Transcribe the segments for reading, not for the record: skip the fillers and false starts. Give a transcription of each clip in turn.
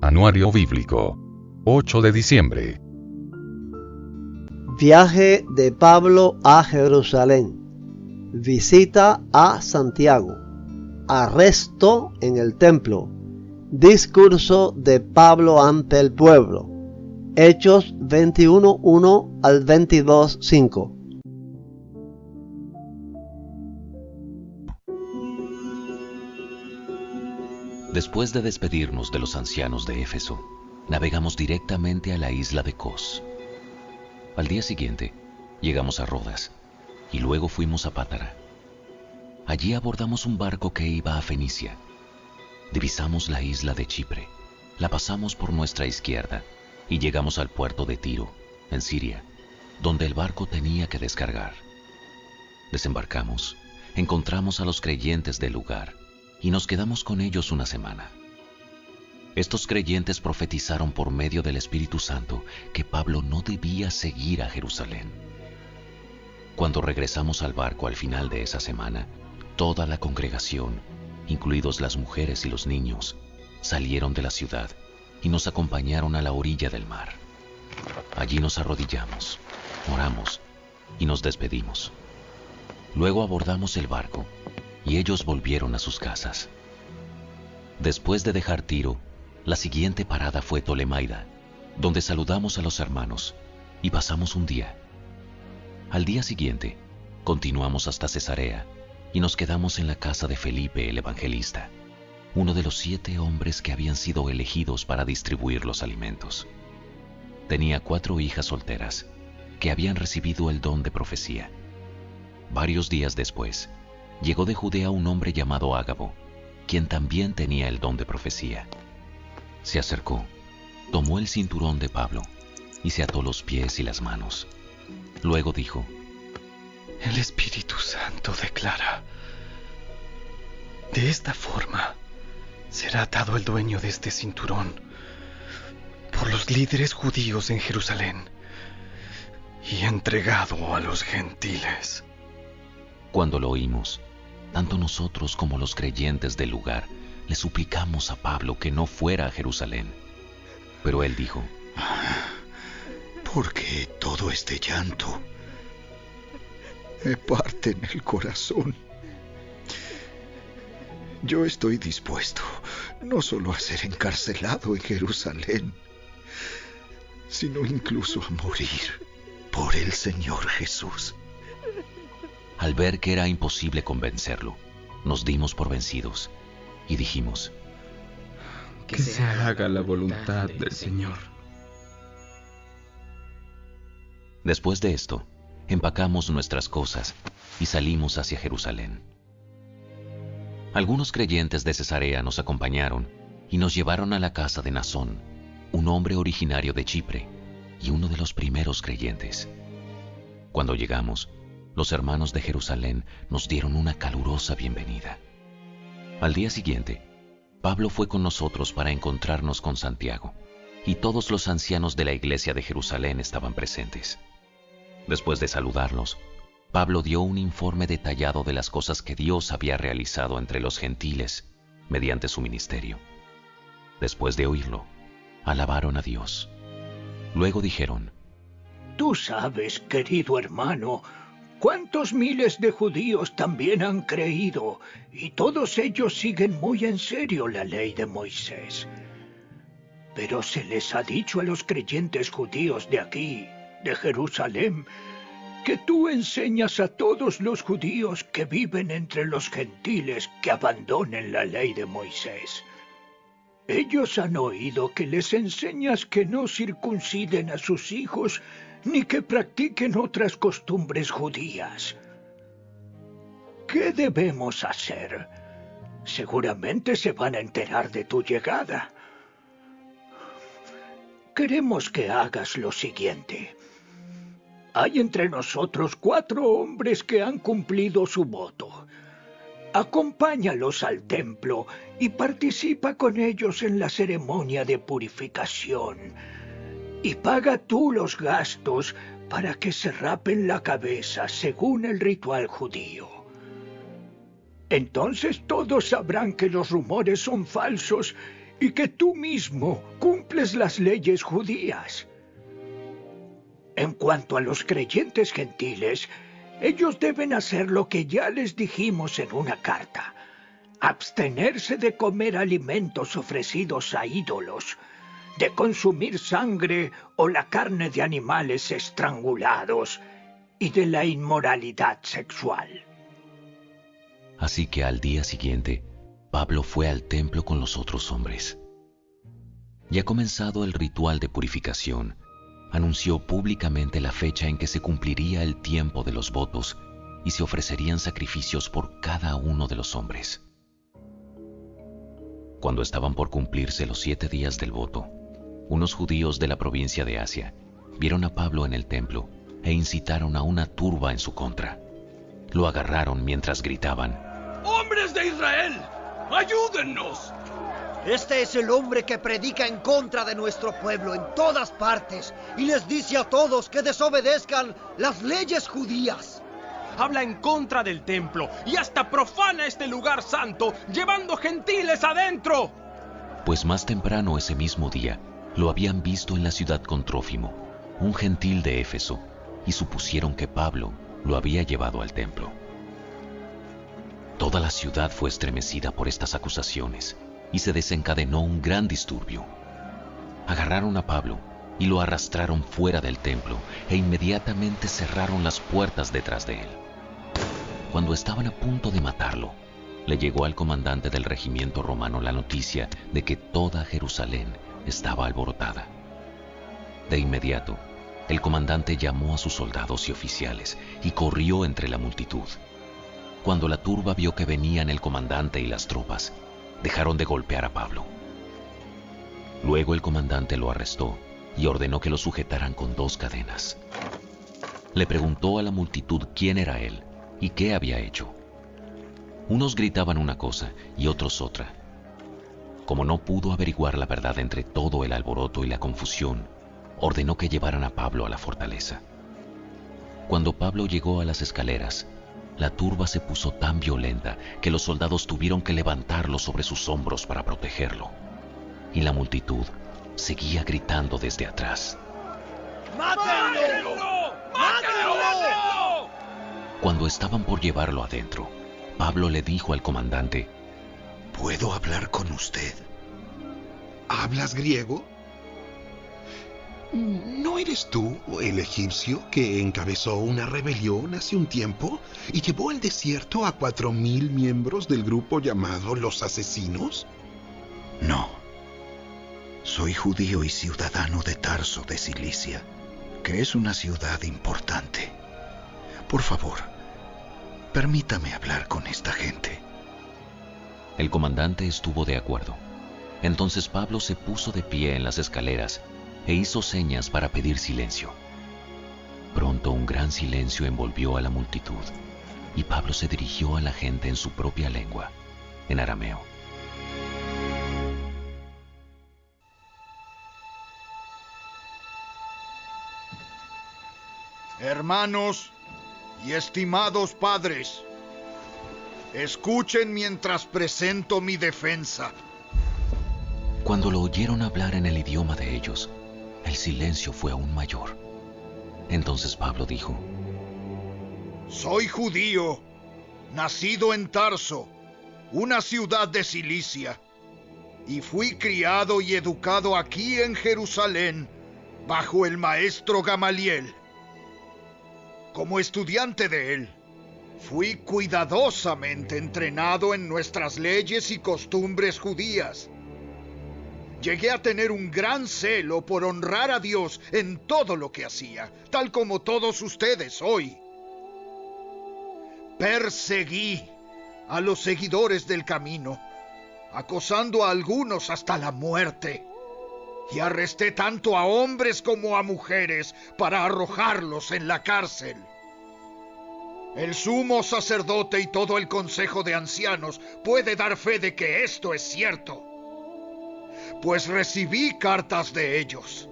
Anuario Bíblico. 8 de diciembre. Viaje de Pablo a Jerusalén. Visita a Santiago. Arresto en el templo. Discurso de Pablo ante el pueblo. Hechos 21:1 al 22:5. Después de despedirnos de los ancianos de Éfeso, navegamos directamente a la isla de Cos. Al día siguiente, llegamos a Rodas y luego fuimos a Pátara. Allí abordamos un barco que iba a Fenicia. Divisamos la isla de Chipre, la pasamos por nuestra izquierda y llegamos al puerto de Tiro, en Siria, donde el barco tenía que descargar. Desembarcamos, encontramos a los creyentes del lugar y nos quedamos con ellos una semana. Estos creyentes profetizaron por medio del Espíritu Santo que Pablo no debía seguir a Jerusalén. Cuando regresamos al barco al final de esa semana, toda la congregación, incluidos las mujeres y los niños, salieron de la ciudad y nos acompañaron a la orilla del mar. Allí nos arrodillamos, oramos y nos despedimos. Luego abordamos el barco y ellos volvieron a sus casas. Después de dejar Tiro, la siguiente parada fue Tolemaida, donde saludamos a los hermanos y pasamos un día. Al día siguiente, continuamos hasta Cesarea y nos quedamos en la casa de Felipe el evangelista, uno de los 7 hombres que habían sido elegidos para distribuir los alimentos. Tenía 4 hijas solteras que habían recibido el don de profecía. Varios días después, llegó de Judea un hombre llamado Ágabo, quien también tenía el don de profecía. Se acercó, tomó el cinturón de Pablo y se ató los pies y las manos. Luego dijo: El Espíritu Santo declara: de esta forma será atado el dueño de este cinturón por los líderes judíos en Jerusalén y entregado a los gentiles. Cuando lo oímos, tanto nosotros como los creyentes del lugar le suplicamos a Pablo que no fuera a Jerusalén. Pero él dijo: ¿Por qué todo este llanto? Me parte en el corazón. Yo estoy dispuesto no solo a ser encarcelado en Jerusalén, sino incluso a morir por el Señor Jesús. Al ver que era imposible convencerlo, nos dimos por vencidos y dijimos: Que se haga la voluntad del Señor. Después de esto, empacamos nuestras cosas y salimos hacia Jerusalén. Algunos creyentes de Cesarea nos acompañaron y nos llevaron a la casa de Nasón, un hombre originario de Chipre y uno de los primeros creyentes. Cuando llegamos, los hermanos de Jerusalén nos dieron una calurosa bienvenida. Al día siguiente, Pablo fue con nosotros para encontrarnos con Santiago, y todos los ancianos de la iglesia de Jerusalén estaban presentes. Después de saludarlos, Pablo dio un informe detallado de las cosas que Dios había realizado entre los gentiles mediante su ministerio. Después de oírlo, alabaron a Dios. Luego dijeron: Tú sabes, querido hermano, cuántos miles de judíos también han creído, y todos ellos siguen muy en serio la ley de Moisés. Pero se les ha dicho a los creyentes judíos de aquí, de Jerusalén, que tú enseñas a todos los judíos que viven entre los gentiles que abandonen la ley de Moisés. Ellos han oído que les enseñas que no circunciden a sus hijos ni que practiquen otras costumbres judías. ¿Qué debemos hacer? Seguramente se van a enterar de tu llegada. Queremos que hagas lo siguiente. Hay entre nosotros 4 hombres que han cumplido su voto. Acompáñalos al templo y participa con ellos en la ceremonia de purificación. Y paga tú los gastos para que se rapen la cabeza según el ritual judío. Entonces todos sabrán que los rumores son falsos y que tú mismo cumples las leyes judías. En cuanto a los creyentes gentiles, ellos deben hacer lo que ya les dijimos en una carta: abstenerse de comer alimentos ofrecidos a ídolos, de consumir sangre o la carne de animales estrangulados y de la inmoralidad sexual. Así que al día siguiente, Pablo fue al templo con los otros hombres. Ya comenzado el ritual de purificación, anunció públicamente la fecha en que se cumpliría el tiempo de los votos y se ofrecerían sacrificios por cada uno de los hombres. Cuando estaban por cumplirse los 7 días del voto, unos judíos de la provincia de Asia vieron a Pablo en el templo e incitaron a una turba en su contra. Lo agarraron mientras gritaban: ¡Hombres de Israel! ¡Ayúdennos! Este es el hombre que predica en contra de nuestro pueblo en todas partes y les dice a todos que desobedezcan las leyes judías. Habla en contra del templo y hasta profana este lugar santo, llevando gentiles adentro. Pues más temprano ese mismo día lo habían visto en la ciudad con Trófimo, un gentil de Éfeso, y supusieron que Pablo lo había llevado al templo. Toda la ciudad fue estremecida por estas acusaciones y se desencadenó un gran disturbio. Agarraron a Pablo y lo arrastraron fuera del templo e inmediatamente cerraron las puertas detrás de él. Cuando estaban a punto de matarlo, le llegó al comandante del regimiento romano la noticia de que toda Jerusalén estaba alborotada. De inmediato, el comandante llamó a sus soldados y oficiales y corrió entre la multitud. Cuando la turba vio que venían el comandante y las tropas, dejaron de golpear a Pablo. Luego el comandante lo arrestó y ordenó que lo sujetaran con 2 cadenas. Le preguntó a la multitud quién era él y qué había hecho. Unos gritaban una cosa y otros otra. Como no pudo averiguar la verdad entre todo el alboroto y la confusión, ordenó que llevaran a Pablo a la fortaleza. Cuando Pablo llegó a las escaleras, la turba se puso tan violenta que los soldados tuvieron que levantarlo sobre sus hombros para protegerlo. Y la multitud seguía gritando desde atrás: ¡Mátenlo! ¡Mátenlo! Cuando estaban por llevarlo adentro, Pablo le dijo al comandante: ¿Puedo hablar con usted? ¿Hablas griego? ¿No eres tú el egipcio que encabezó una rebelión hace un tiempo y llevó al desierto a 4,000 miembros del grupo llamado los Asesinos? No. Soy judío y ciudadano de Tarso de Cilicia, que es una ciudad importante. Por favor, permítame hablar con esta gente. El comandante estuvo de acuerdo. Entonces Pablo se puso de pie en las escaleras e hizo señas para pedir silencio. Pronto un gran silencio envolvió a la multitud y Pablo se dirigió a la gente en su propia lengua, en arameo. Hermanos y estimados padres, escuchen mientras presento mi defensa. Cuando lo oyeron hablar en el idioma de ellos, el silencio fue aún mayor. Entonces Pablo dijo: Soy judío, nacido en Tarso, una ciudad de Cilicia, y fui criado y educado aquí en Jerusalén, bajo el maestro Gamaliel. Como estudiante de él, fui cuidadosamente entrenado en nuestras leyes y costumbres judías. Llegué a tener un gran celo por honrar a Dios en todo lo que hacía, tal como todos ustedes hoy. Perseguí a los seguidores del camino, acosando a algunos hasta la muerte, y arresté tanto a hombres como a mujeres para arrojarlos en la cárcel. El sumo sacerdote y todo el consejo de ancianos puede dar fe de que esto es cierto, pues recibí cartas de ellos,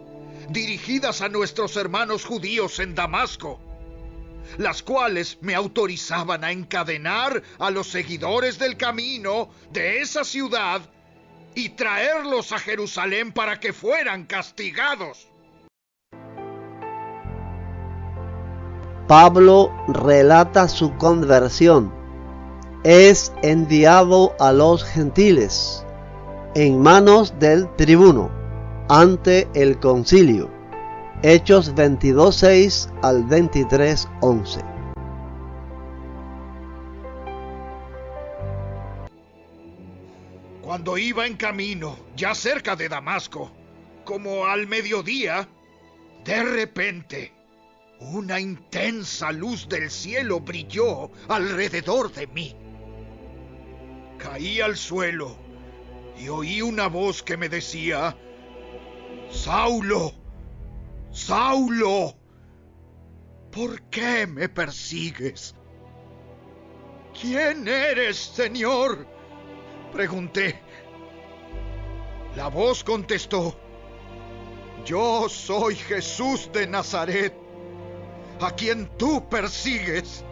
dirigidas a nuestros hermanos judíos en Damasco, las cuales me autorizaban a encadenar a los seguidores del camino de esa ciudad y traerlos a Jerusalén para que fueran castigados. Pablo relata su conversión. Es enviado a los gentiles en manos del tribuno ante el concilio. Hechos 22:6 al 23:11. Cuando iba en camino, ya cerca de Damasco, como al mediodía, de repente, una intensa luz del cielo brilló alrededor de mí. Caí al suelo y oí una voz que me decía: Saulo, Saulo, ¿por qué me persigues? ¿Quién eres, Señor?, pregunté. La voz contestó: Yo soy Jesús de Nazaret, a quien tú persigues.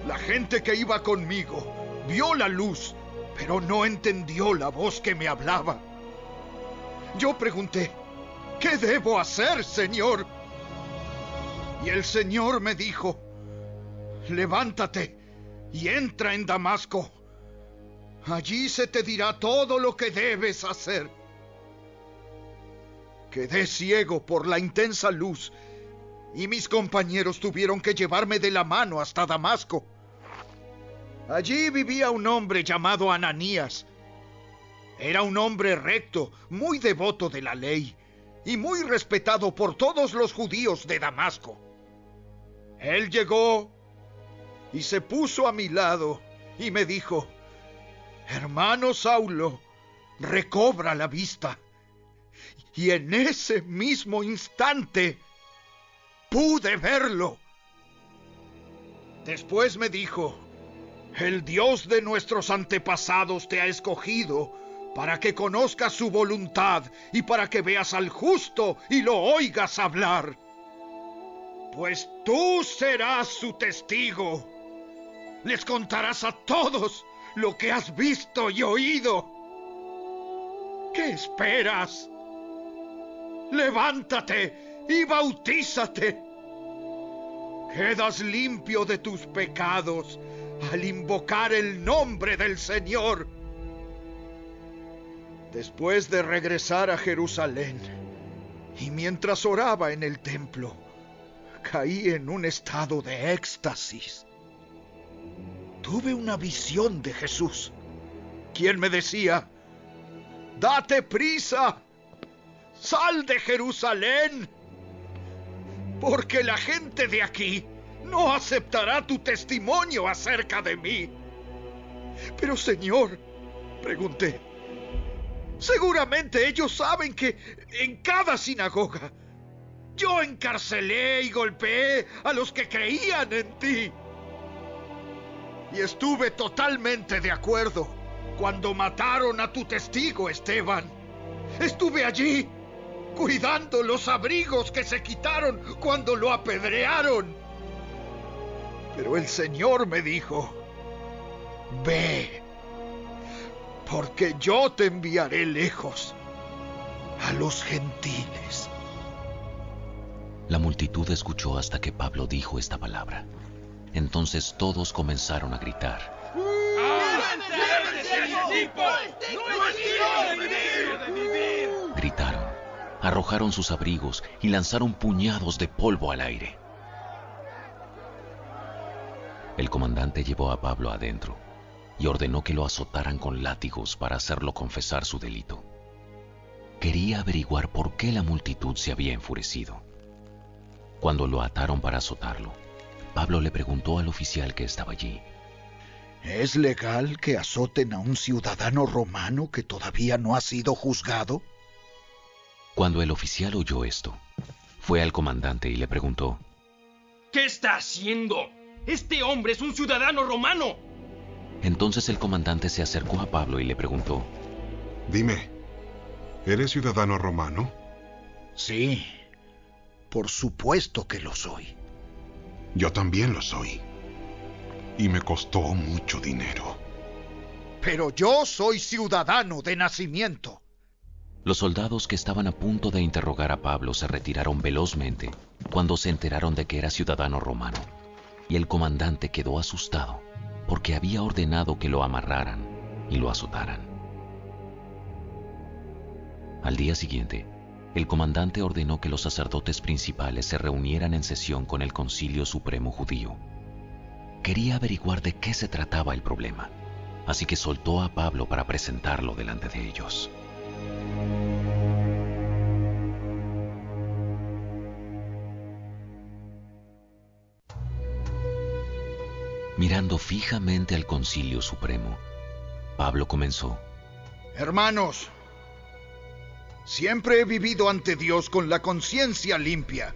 La gente que iba conmigo vio la luz, pero no entendió la voz que me hablaba. Yo pregunté: ¿qué debo hacer, Señor? Y el Señor me dijo: levántate y entra en Damasco. Allí se te dirá todo lo que debes hacer. Quedé ciego por la intensa luz y mis compañeros tuvieron que llevarme de la mano hasta Damasco. Allí vivía un hombre llamado Ananías. Era un hombre recto, muy devoto de la ley y muy respetado por todos los judíos de Damasco. Él llegó y se puso a mi lado y me dijo: Hermano Saulo, recobra la vista. Y en ese mismo instante pude verlo. Después me dijo: el Dios de nuestros antepasados te ha escogido para que conozcas su voluntad y para que veas al justo y lo oigas hablar. Pues tú serás su testigo. Les contarás a todos lo que has visto y oído. ¿Qué esperas? Levántate y bautízate. Quedas limpio de tus pecados al invocar el nombre del Señor. Después de regresar a Jerusalén, y mientras oraba en el templo, caí en un estado de éxtasis. Tuve una visión de Jesús, quien me decía: date prisa, sal de Jerusalén, porque la gente de aquí no aceptará tu testimonio acerca de mí. Pero, Señor, pregunté, seguramente ellos saben que en cada sinagoga yo encarcelé y golpeé a los que creían en ti. Y estuve totalmente de acuerdo cuando mataron a tu testigo, Esteban. Estuve allí cuidando los abrigos que se quitaron cuando lo apedrearon. Pero el Señor me dijo: ve, porque yo te enviaré lejos, a los gentiles. La multitud escuchó hasta que Pablo dijo esta palabra. Entonces todos comenzaron a gritar: Gritaron, arrojaron sus abrigos y lanzaron puñados de polvo al aire. El comandante llevó a Pablo adentro y ordenó que lo azotaran con látigos para hacerlo confesar su delito. Quería averiguar por qué la multitud se había enfurecido. Cuando lo ataron para azotarlo, Pablo le preguntó al oficial que estaba allí: ¿es legal que azoten a un ciudadano romano que todavía no ha sido juzgado? Cuando el oficial oyó esto, fue al comandante y le preguntó: ¿qué está haciendo? Este hombre es un ciudadano romano. Entonces el comandante se acercó a Pablo y le preguntó: Dime, ¿eres ciudadano romano? Sí, por supuesto que lo soy. Yo también lo soy. Y me costó mucho dinero. pero yo soy ciudadano de nacimiento. Los soldados que estaban a punto de interrogar a Pablo se retiraron velozmente cuando se enteraron de que era ciudadano romano, y el comandante quedó asustado porque había ordenado que lo amarraran y lo azotaran. Al día siguiente, el comandante ordenó que los sacerdotes principales se reunieran en sesión con el Concilio Supremo Judío. Quería averiguar de qué se trataba el problema, así que soltó a Pablo para presentarlo delante de ellos. Mirando fijamente al Concilio Supremo, Pablo comenzó: Hermanos, siempre he vivido ante Dios con la conciencia limpia.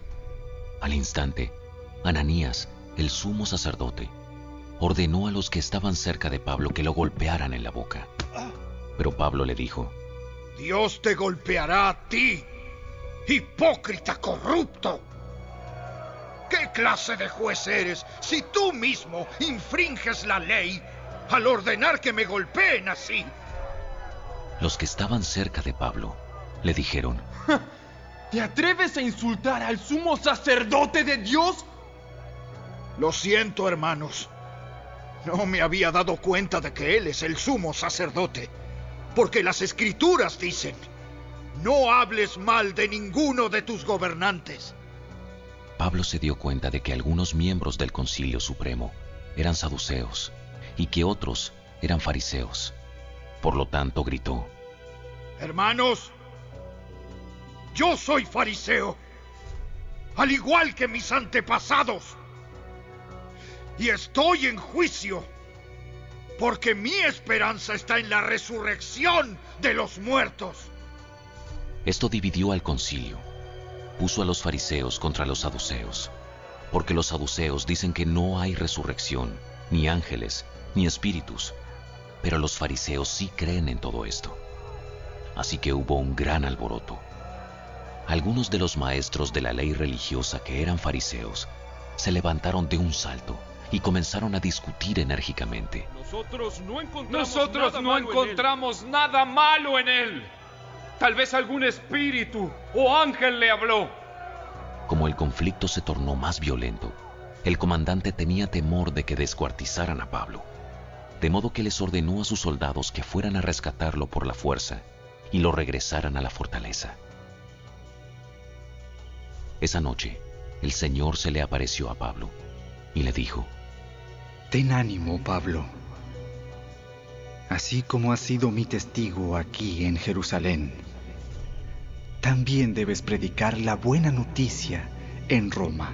Al instante, Ananías, el sumo sacerdote, ordenó a los que estaban cerca de Pablo que lo golpearan en la boca. Pero Pablo le dijo: Dios te golpeará a ti, hipócrita corrupto. ¿Qué clase de juez eres si tú mismo infringes la ley al ordenar que me golpeen así? Los que estaban cerca de Pablo le dijeron: ¿Te atreves a insultar al sumo sacerdote de Dios? Lo siento, hermanos. No me había dado cuenta de que él es el sumo sacerdote, porque las escrituras dicen: no hables mal de ninguno de tus gobernantes. Pablo se dio cuenta de que algunos miembros del Concilio Supremo eran saduceos y que otros eran fariseos. Por lo tanto, gritó: Hermanos, yo soy fariseo, al igual que mis antepasados, y estoy en juicio, porque mi esperanza está en la resurrección de los muertos. Esto dividió al concilio. Puso a los fariseos contra los saduceos, porque los saduceos dicen que no hay resurrección, ni ángeles, ni espíritus, pero los fariseos sí creen en todo esto. Así que hubo un gran alboroto. Algunos de los maestros de la ley religiosa que eran fariseos se levantaron de un salto y comenzaron a discutir enérgicamente. Nosotros no encontramos nada malo en él. Tal vez algún espíritu o ángel le habló. Como el conflicto se tornó más violento, el comandante tenía temor de que descuartizaran a Pablo, de modo que les ordenó a sus soldados que fueran a rescatarlo por la fuerza y lo regresaran a la fortaleza. Esa noche, el Señor se le apareció a Pablo y le dijo: Ten ánimo, Pablo. Así como has sido mi testigo aquí en Jerusalén, también debes predicar la buena noticia en Roma.